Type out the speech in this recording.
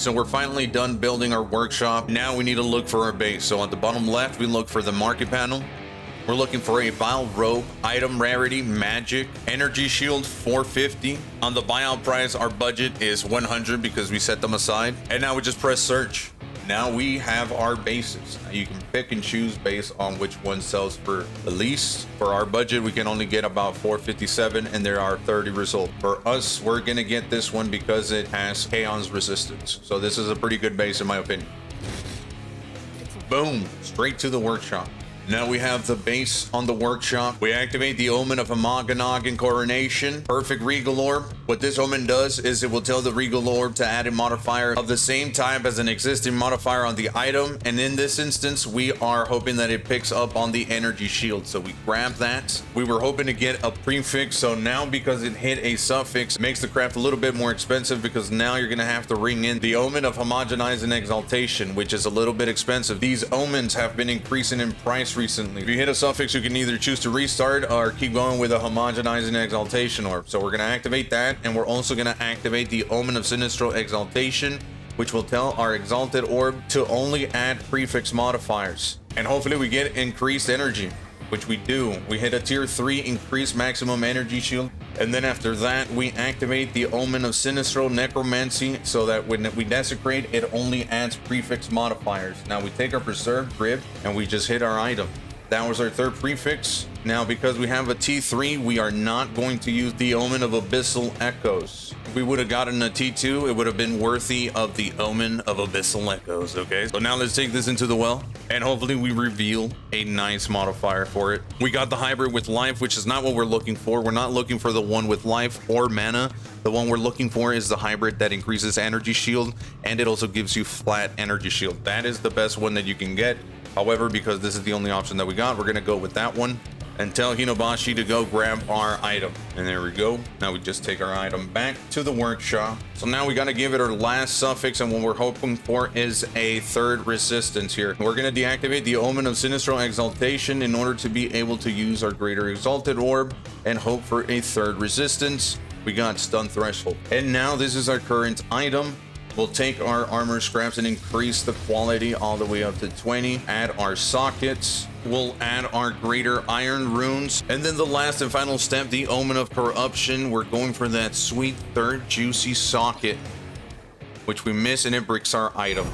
so we're finally done building our workshop. Now we need to look for our base. So at the bottom left, we look for the market panel. We're looking for a Vaal Orb, item rarity, magic, energy shield 450. On the buyout price, our budget is 100 because we set them aside. And now we just press search. Now we have our bases. Now you can pick and choose based on which one sells for the least. For our budget, we can only get about 457 and there are 30 results. For us, we're gonna get this one because it has Chaos resistance. So this is a pretty good base in my opinion. Boom, straight to the workshop. Now we have the base on the workshop. We activate the Omen of Amaganag and Coronation. Perfect Regal Orb. What this Omen does is it will tell the Regal Orb to add a modifier of the same type as an existing modifier on the item. And in this instance, we are hoping that it picks up on the energy shield. So we grab that. We were hoping to get a prefix. So now because it hit a suffix, it makes the craft a little bit more expensive because now you're going to have to ring in the Omen of Homogenizing Exaltation, which is a little bit expensive. These omens have been increasing in price recently. If you hit a suffix, you can either choose to restart or keep going with a Homogenizing Exaltation Orb. So we're going to activate that, and we're also going to activate the Omen of Sinistral Exaltation, which will tell our Exalted Orb to only add prefix modifiers. And hopefully we get increased energy, which we do. We hit a tier 3 increased maximum energy shield. And then after that, we activate the Omen of Sinistral Necromancy so that when we desecrate, it only adds prefix modifiers. Now we take our Preserved Grip and we just hit our item. That was our third prefix. Now, because we have a T3, we are not going to use the Omen of Abyssal Echoes. If we would have gotten a T2, it would have been worthy of the Omen of Abyssal Echoes, okay? So now let's take this into the well, and hopefully we reveal a nice modifier for it. We got the hybrid with life, which is not what we're looking for. We're not looking for the one with life or mana. The one we're looking for is the hybrid that increases energy shield, and it also gives you flat energy shield. That is the best one that you can get. However, because this is the only option that we got, we're going to go with that one and tell Hinobashi to go grab our item. And there we go. Now we just take our item back to the workshop. So now we got to give it our last suffix, and what we're hoping for is a third resistance here. We're going to deactivate the Omen of Sinistral Exaltation in order to be able to use our Greater Exalted Orb and hope for a third resistance. We got Stun Threshold. And now this is our current item. We'll take our armor scraps and increase the quality all the way up to 20. Add our sockets. We'll add our greater iron runes. And then the last and final step, the Omen of Corruption. We're going for that sweet third juicy socket, which we miss, and it bricks our item.